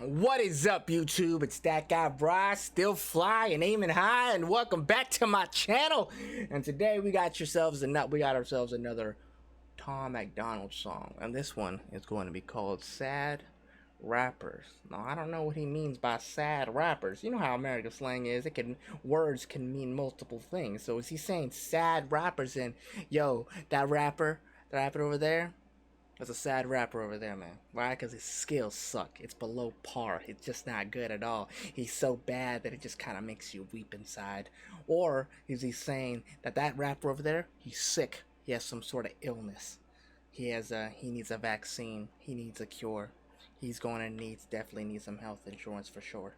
What is up, YouTube? It's that guy Bry, still fly and aiming high, and welcome back to my channel. And today we got ourselves another Tom Macdonald song, and this one is going to be called "Sad Rappers." Now, I don't know what he means by sad rappers. You know how American slang is; words can mean multiple things. So is he saying sad rappers? And yo, that rapper over there? There's a sad rapper over there, man. Why? Because his skills suck. It's below par. It's just not good at all. He's so bad that it just kind of makes you weep inside. Or is he saying that rapper over there, he's sick. He has some sort of illness. He needs a vaccine. He needs a cure. He's going to definitely need some health insurance for sure.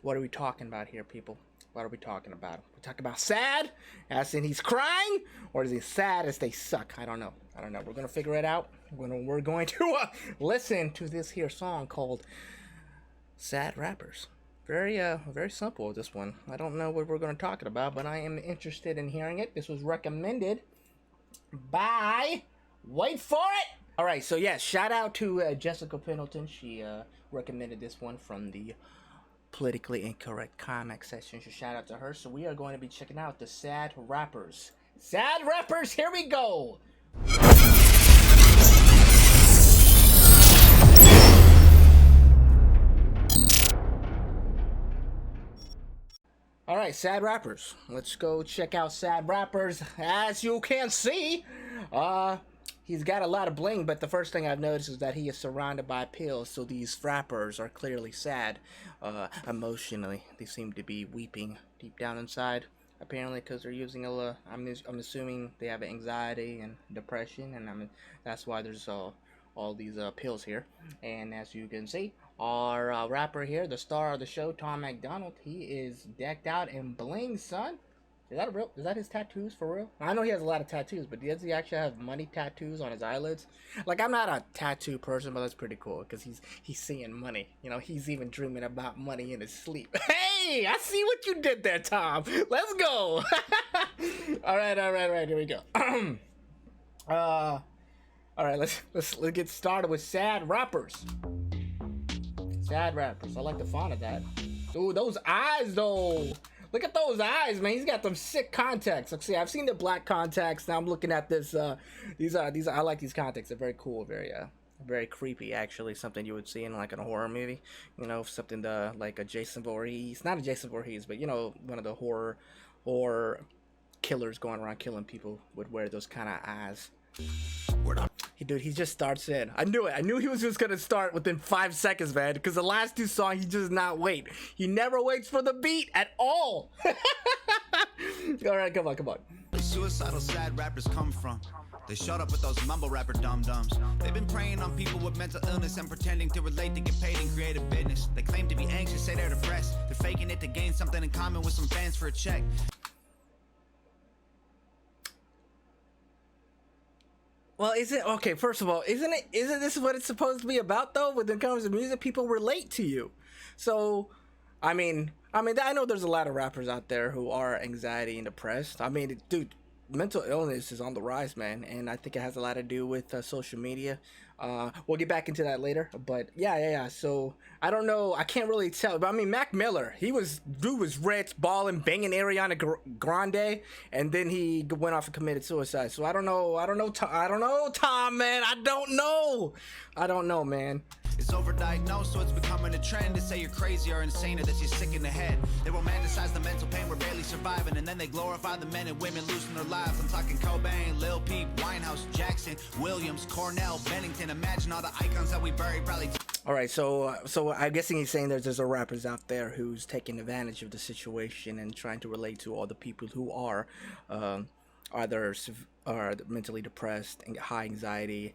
What are we talking about here, people? What are we talking about? We talking about sad, as in he's crying, or is he sad as they suck? I don't know. We're gonna figure it out. We're going to listen to this here song called "Sad Rappers." Very simple, this one. I don't know what we're gonna talk about, but I am interested in hearing it. This was recommended by, wait for it. All right, so yeah, shout out to Jessica Pendleton. She recommended this one from the politically incorrect comment section. So shout out to her. So we are going to be checking out the Sad Rappers. Sad Rappers, here we go. All right, Sad Rappers. Let's go check out Sad Rappers. As you can see, he's got a lot of bling, but the first thing I've noticed is that he is surrounded by pills, so these rappers are clearly sad emotionally. They seem to be weeping deep down inside, apparently, because they're using I'm assuming they have anxiety and depression, and that's why there's all these pills here. And as you can see, our rapper here, the star of the show, Tom Macdonald, he is decked out in bling, son. Is that his tattoos for real? I know he has a lot of tattoos, but does he actually have money tattoos on his eyelids? Like, I'm not a tattoo person, but that's pretty cool because he's seeing money. You know, he's even dreaming about money in his sleep. Hey, I see what you did there, Tom. Let's go. All right. Here we go. All right, let's get started with Sad Rappers. Sad Rappers. I like the font of that. Ooh, those eyes though. Look at those eyes, man. He's got them sick contacts. Let's see. I've seen the black contacts. Now I'm looking at this. These I like these contacts. They're very cool. Very creepy. Actually, something you would see in like a horror movie. You know, something like a Jason Voorhees. Not a Jason Voorhees, but you know, one of the horror killers going around killing people would wear those kind of eyes. Dude, he just starts in. I knew it. I knew he was just gonna start within 5 seconds, man. Because the last two songs, he does not wait. He never waits for the beat at all. All right, come on. The suicidal sad rappers come from. They showed up with those mumble rapper dum-dums. They've been preying on people with mental illness and pretending to relate to get paid in creative business. They claim to be anxious, say they're depressed. They're faking it to gain something in common with some fans for a check. Well, okay? First of all, isn't this what it's supposed to be about though? When it comes to music, people relate to you. So, I mean, I know there's a lot of rappers out there who are anxiety and depressed. I mean, dude, mental illness is on the rise, man, and I think it has a lot to do with social media. We'll get back into that later, but yeah. So I don't know, I can't really tell, but I mean, Mac Miller, dude was rich, balling, banging Ariana Grande, and then he went off and committed suicide. So I don't know, Tom, man. I don't know, man. It's overdiagnosed, so it's becoming a trend to say you're crazy or insane or that you're sick in the head. They romanticize the mental pain we're barely surviving, and then they glorify the men and women losing their lives. I'm talking Cobain, Lil Peep, Winehouse, Jackson, Williams, Cornell, Bennington. Imagine all the icons that we buried probably. All right, so I'm guessing he's saying there's a rappers out there who's taking advantage of the situation and trying to relate to all the people who are either mentally depressed and high anxiety,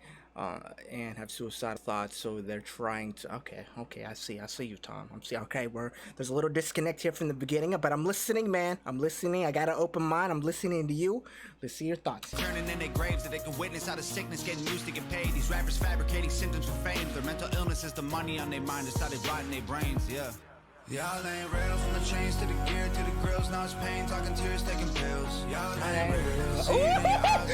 and have suicidal thoughts, so they're trying to. Okay, I see you, Tom. Okay, there's a little disconnect here from the beginning, but I'm listening, man. I'm listening. I got an open mind. I'm listening to you. Let's see your thoughts. Turning in their graves that they can witness out of sickness, getting used to get paid. These rappers fabricating symptoms for fame. Their mental illness is the money on their mind. It's how they rotting their brains. Yeah. Y'all ain't real, from the chains to the gear to the grills. Now it's pain, talking tears, taking pills. Y'all ain't real. See in your eyes,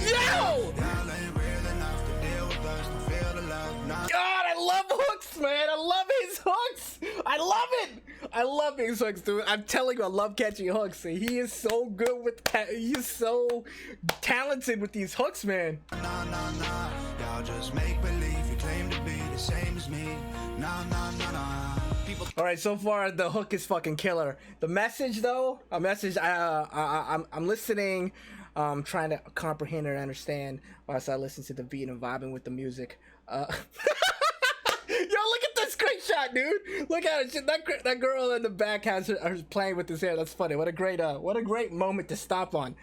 Yo! y'all ain't real enough to deal with us, to feel the love. God, I love hooks, man. I love his hooks. I love it. I love his hooks, dude. I'm telling you, I love catching hooks. He is so good with. He's so talented with these hooks, man. Nah, nah, nah. Y'all just make believe you claim to be the same as me. Nah, nah, nah, nah. People. All right, so far the hook is fucking killer. The message, though, I'm listening, trying to comprehend and understand whilst I listen to the beat and vibing with the music. Yo, look at this screenshot, dude. Look at it. That girl in the back has her playing with his hair. That's funny. What a great moment to stop on.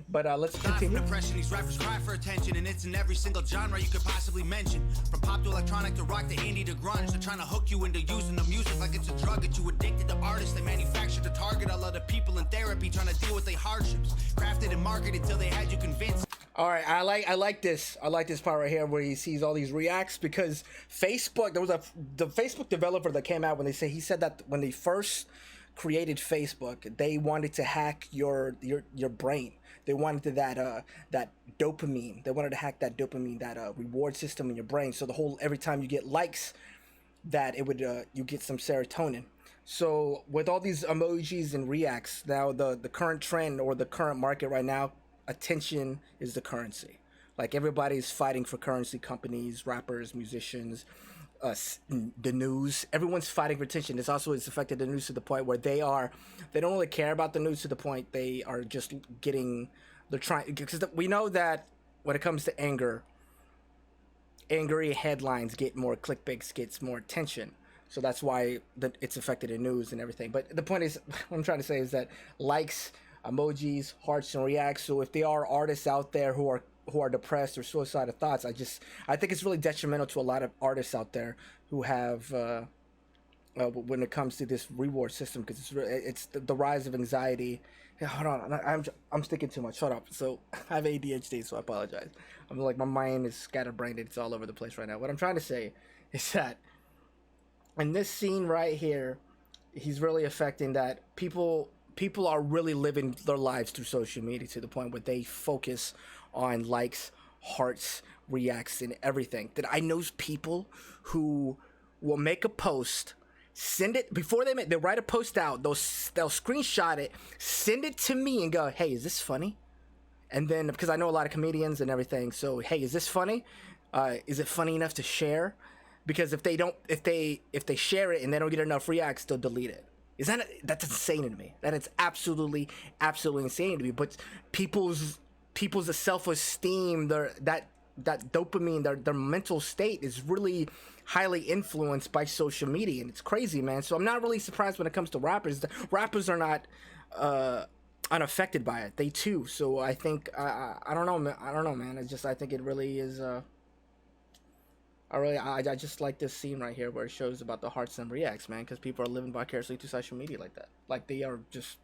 But let's continue. Depression, these rappers cry for attention, and it's in every single genre you could possibly mention. From pop to electronic to rock to indie to grunge, they're trying to hook you into using the music like it's a drug. Get you addicted to artists they manufacture to target all other people in therapy trying to deal with their hardships. Crafted and marketed till they had you convinced. All right, I like this part right here where he sees all these reacts, because Facebook, there was the Facebook developer that came out when he said that when they first created Facebook, they wanted to hack your brain. They wanted that dopamine. They wanted to hack that dopamine, that reward system in your brain. So every time you get likes, that it would you get some serotonin. So with all these emojis and reacts, now the current trend or the current market right now, attention is the currency. Like, everybody's fighting for currency. Companies, rappers, musicians, the news, everyone's fighting for attention. It's affected the news to the point where they don't really care about the news, to the point they are just because we know that when it comes to anger, angry headlines get more clickbaits, gets more attention. So that's why it's affected the news and everything. But the point is, what I'm trying to say is that likes, emojis, hearts, and reacts. So if there are artists out there who are depressed or suicidal thoughts, I think it's really detrimental to a lot of artists out there who have when it comes to this reward system, because it's the rise of anxiety. Yeah, hold on, I'm sticking too much. Shut up. So I have ADHD, so I apologize. I'm like, my mind is scatterbrained. It's all over the place right now. What I'm trying to say is that in this scene right here, he's really affecting that people are really living their lives through social media to the point where they focus on likes, hearts, reacts, and everything. That I know people who will make a post, send it before they write a post out. They'll screenshot it, send it to me, and go, "Hey, is this funny?" And then, because I know a lot of comedians and everything, so, "Hey, is this funny? Is it funny enough to share?" Because if they share it and they don't get enough reacts, they'll delete it. That's insane to me. That is absolutely insane to me. But people's self-esteem, that dopamine, their mental state is really highly influenced by social media, and it's crazy, man. So I'm not really surprised when it comes to rappers. Rappers are not unaffected by it. They too. So I think I don't know, man. I think it really is. I just like this scene right here where it shows about the hearts and reacts, man, because people are living vicariously through social media like that. Like, they are just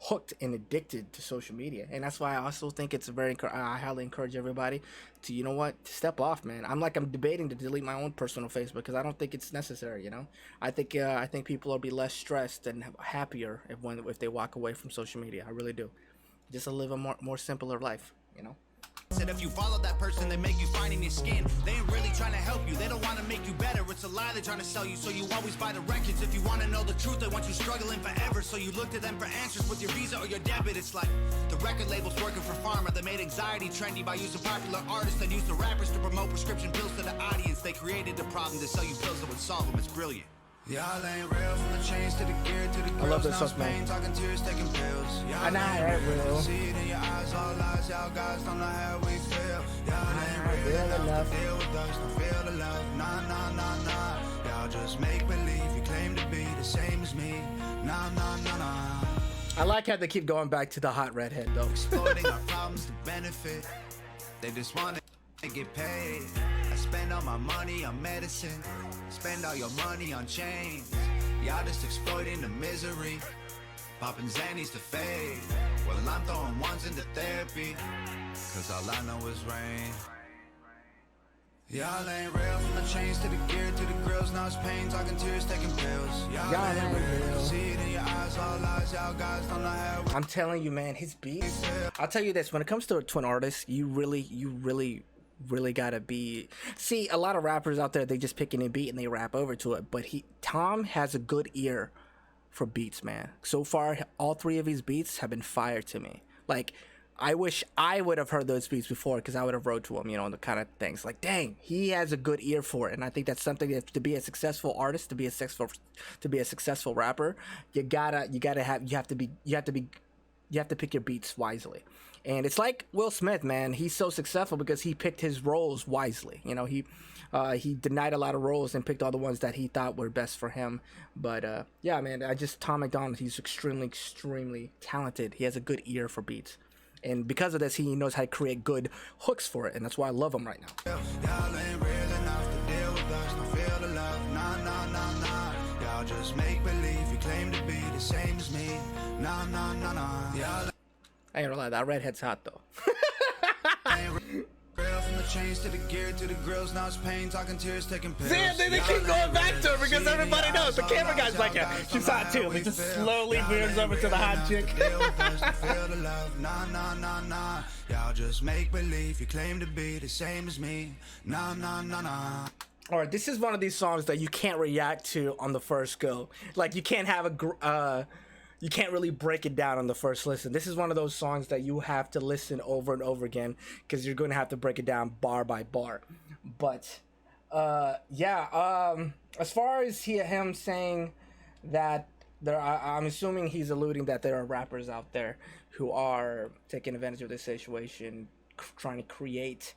hooked and addicted to social media. And that's why I also think it's I highly encourage everybody to, you know what, step off, man. I'm debating to delete my own personal Facebook because I don't think it's necessary, you know. I think people will be less stressed and happier if they walk away from social media. I really do. Just to live a more simpler life, you know. Said if you follow that person, they make you fine in your skin. They ain't really trying to help you. They don't want to make you better. It's a lie they're trying to sell you, so you always buy the records. If you want to know the truth, they want you struggling forever, so you look to them for answers with your Visa or your debit. It's like the record labels working for pharma. They made anxiety trendy by using popular artists and use the rappers to promote prescription pills to the audience. They created the problem to sell you pills that would solve them. It's brilliant. Y'all ain't real, from the chains to the gear to the girls. I love this song, man. Talking tears, taking pills. Y'all ain't real. See it in your eyes, all lies. Y'all guys don't know how we feel. Y'all ain't real enough to deal with us, don't feel the love. Nah. Y'all just make believe you claim to be the same as me. Nah. I like how they keep going back to the hot redhead, though. Exploiting our problems to benefit. They just want to get paid. I spend all my money on medicine. Spend all your money on chains. Y'all just exploiting the misery. Popping Xannies to fade. Well, I'm throwing ones into therapy. Cause all I know is rain. Y'all ain't real, from the chains to the gear to the grills. Now it's pain, talking tears, taking pills. Y'all ain't real. See it in your eyes, all lies. Y'all guys don't know how. I'm telling you, man, his beats. I'll tell you this: when it comes to an artist, you really really gotta be. See, a lot of rappers out there, they just pick any beat and they rap over to it. But Tom has a good ear for beats, man. So far, all three of his beats have been fire to me. Like, I wish I would have heard those beats before, because I would have wrote to him, the kind of things. Like, dang, he has a good ear for it, and I think that's something that, to be a successful artist, to be a successful rapper, you have to pick your beats wisely. And it's like Will Smith, man. He's so successful because he picked his roles wisely. He denied a lot of roles and picked all the ones that he thought were best for him. But yeah, man, Tom Macdonald, he's extremely, extremely talented. He has a good ear for beats. And because of this, he knows how to create good hooks for it. And that's why I love him right now. Y'all ain't real enough to deal with us, don't feel the love, nah, nah, nah, nah. Y'all just make believe you claim to be the same as me, nah, nah, nah, nah. Y'all I ain't gonna lie, that redhead's hot though. ain't real from the chains to the gear to the grills, now it's pain, talking tears, taking pills. See, they keep going back to her because everybody knows. The camera guy's like, yeah, she's hot too. He just slowly veers over to the hot chick. Feel the love, nah, nah, nah, nah. Y'all just make believe you claim to be the same as me, nah, nah, nah, nah. All right, this is one of these songs that you can't react to on the first go. Like, you can't have you can't really break it down on the first listen. This is one of those songs that you have to listen over and over again, because you're going to have to break it down bar by bar. But as far as him saying that I'm assuming he's alluding that there are rappers out there who are taking advantage of this situation, trying to create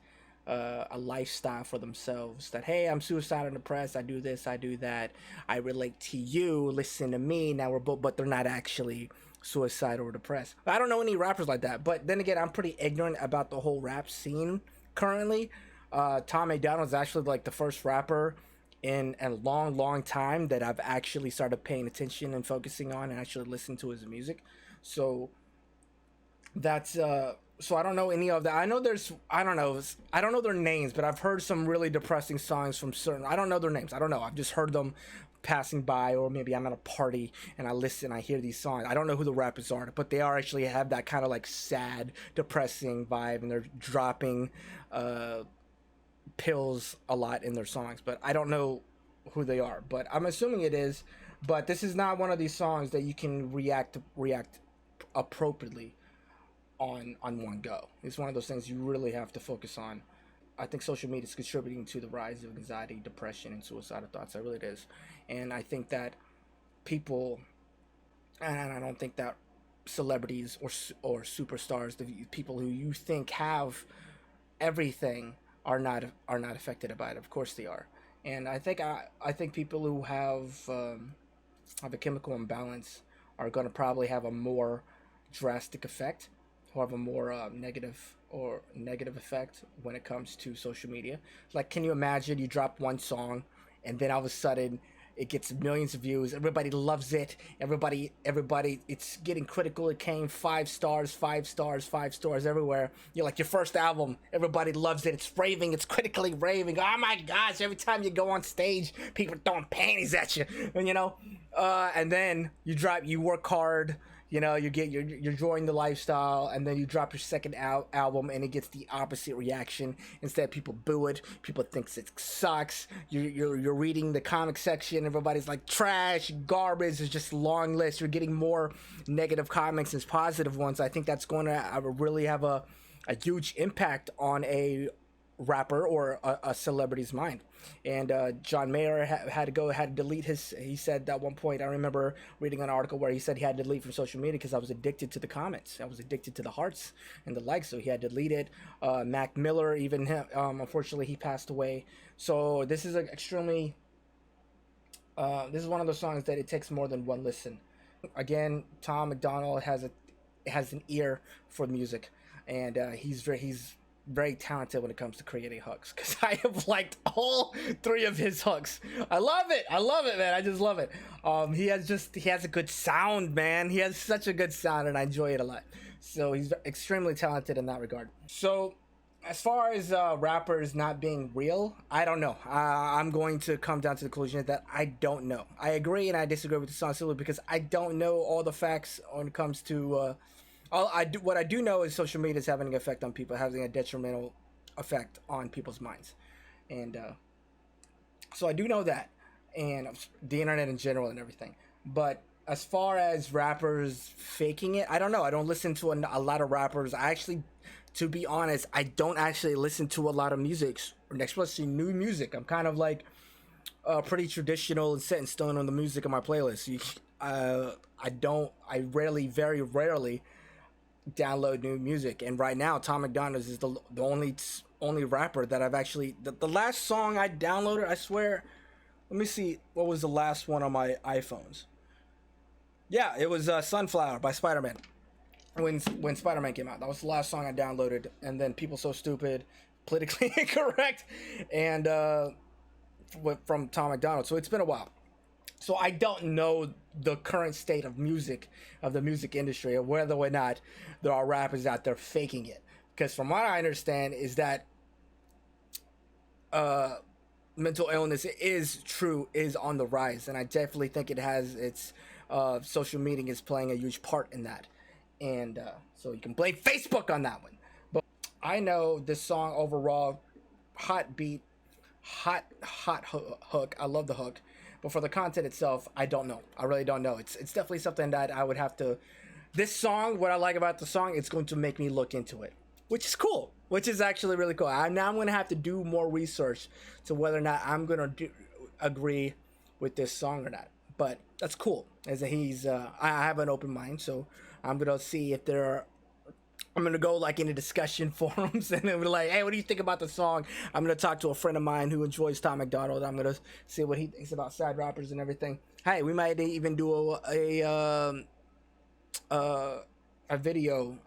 a lifestyle for themselves. That, hey, I'm suicidal and depressed, I do this, I do that, I relate to you, listen to me. Now we're both, but they're not actually suicidal or depressed. I don't know any rappers like that. But then again, I'm pretty ignorant about the whole rap scene currently. Tom Macdonald is actually like the first rapper in a long time that I've actually started paying attention and focusing on and actually listening to his music. So that's so I don't know any of that. I know I don't know their names, but I've heard some really depressing songs from certain, I don't know their names. I don't know. I've just heard them passing by, or maybe I'm at a party and I hear these songs. I don't know who the rappers are, but they actually have that kind of like sad, depressing vibe, and they're dropping pills a lot in their songs, but I don't know who they are, but I'm assuming it is. But this is not one of these songs that you can react appropriately on one go. It's one of those things you really have to focus on. I think social media is contributing to the rise of anxiety, depression, and suicidal thoughts. I really it is. And I think that people, and I don't think that celebrities or superstars, the people who you think have everything, are not affected by it. Of course they are. And I think people who have a chemical imbalance are going to probably have a more drastic effect, or have a more negative effect when it comes to social media. Like, can you imagine you drop one song and then all of a sudden it gets millions of views, everybody loves it, everybody, it's getting critical acclaim, 5 stars everywhere. You're like, your first album, everybody loves it, it's raving, it's critically raving, oh my gosh, every time you go on stage people are throwing panties at you, and and then you work hard, you're enjoying the lifestyle, and then you drop your second album and it gets the opposite reaction. Instead, people boo it, people think it sucks. You're reading the comic section, everybody's like trash, garbage. It's just a long list. You're getting more negative comments than positive ones. I think that's going to really have a huge impact on a rapper or a celebrity's mind. And John Mayer had to delete he said at one point, I remember reading an article where he said he had to delete from social media because I was addicted to the comments, I was addicted to the hearts and the likes, so he had to delete it. Mac Miller, even him, unfortunately he passed away. So this is this is one of those songs that it takes more than one listen. Again, Tom Macdonald has an ear for music, and he's very talented when it comes to creating hooks, because I have liked all 3 of his hooks. I love it, man. I just love it. He has a good sound, man. He has such a good sound, and I enjoy it a lot. So he's extremely talented in that regard. So as far as rappers not being real, I don't know. I'm going to come down to the conclusion that I don't know. I agree and I disagree with the song simply because I don't know all the facts when it comes to what I do know is social media is having an effect on people, having a detrimental effect on people's minds, and so I do know that, and the internet in general and everything. But as far as rappers faking it, I don't know. I don't listen to a lot of rappers. I actually, to be honest, I don't actually listen to a lot of music, especially new music. I'm kind of like pretty traditional and set in stone on the music on my playlist. I rarely, very rarely download new music. And right now, Tom Macdonald is the only rapper that I've actually. The last song I downloaded, I swear. Let me see. What was the last one on my iPhones? Yeah, it was Sunflower by Spider-Man. When Spider-Man came out, that was the last song I downloaded. And then People So Stupid, Politically Incorrect, and from Tom Macdonald. So it's been a while. So I don't know the current state of music, of the music industry, or whether or not there are rappers out there faking it. Because from what I understand is that mental illness is on the rise, and I definitely think it has its social media is playing a huge part in that, and so you can blame Facebook on that one. But I know this song overall, hot beat, hot hook. I love the hook, but for the content itself, I don't know. I really don't know. It's definitely something that I would have to. This song, what I like about the song, it's going to make me look into it, which is cool. Which is actually really cool. Now I'm going to have to do more research to whether or not I'm going to agree with this song or not. But that's cool. As I have an open mind, so I'm going to see if there are. I'm going to go like into discussion forums and then be like, hey, what do you think about the song? I'm going to talk to a friend of mine who enjoys Tom Macdonald. I'm going to see what he thinks about sad rappers and everything. Hey, we might even do a video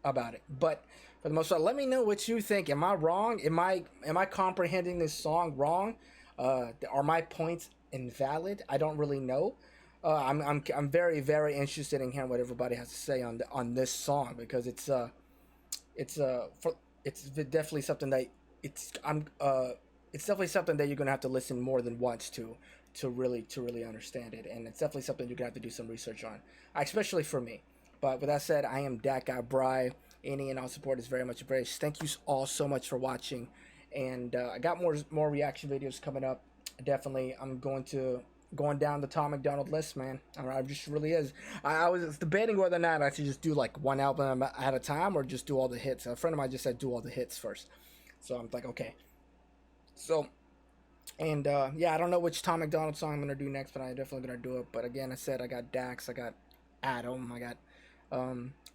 about it. But for the most part, let me know what you think. Am I wrong? Am I comprehending this song wrong? Are my points invalid? I don't really know. I'm very, very interested in hearing what everybody has to say on this song, because it's definitely something that it's definitely something that you're gonna have to listen more than once to really understand it, and it's definitely something you're gonna have to do some research on, especially for me. But with that said, I am datGuy Bry. Any and all support is very much embraced. Thank you all so much for watching, and I got more reaction videos coming up. Definitely, I'm going down the Tom Macdonald list, man. I just really is. I was debating whether or not I should just do like one album at a time or just do all the hits. A friend of mine just said do all the hits first, so I'm like, okay. So, and yeah, I don't know which Tom Macdonald song I'm gonna do next, but I'm definitely gonna do it. But again, I said I got Dax, I got Adam, I got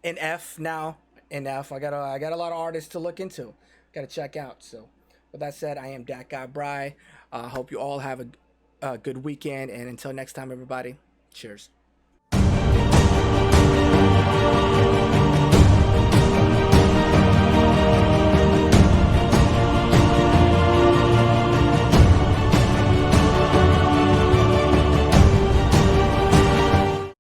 NF now. NF. I got a lot of artists to look into. Got to check out. So, with that said, I am datGuy Bry. Hope you all have a good weekend, and until next time, everybody, cheers.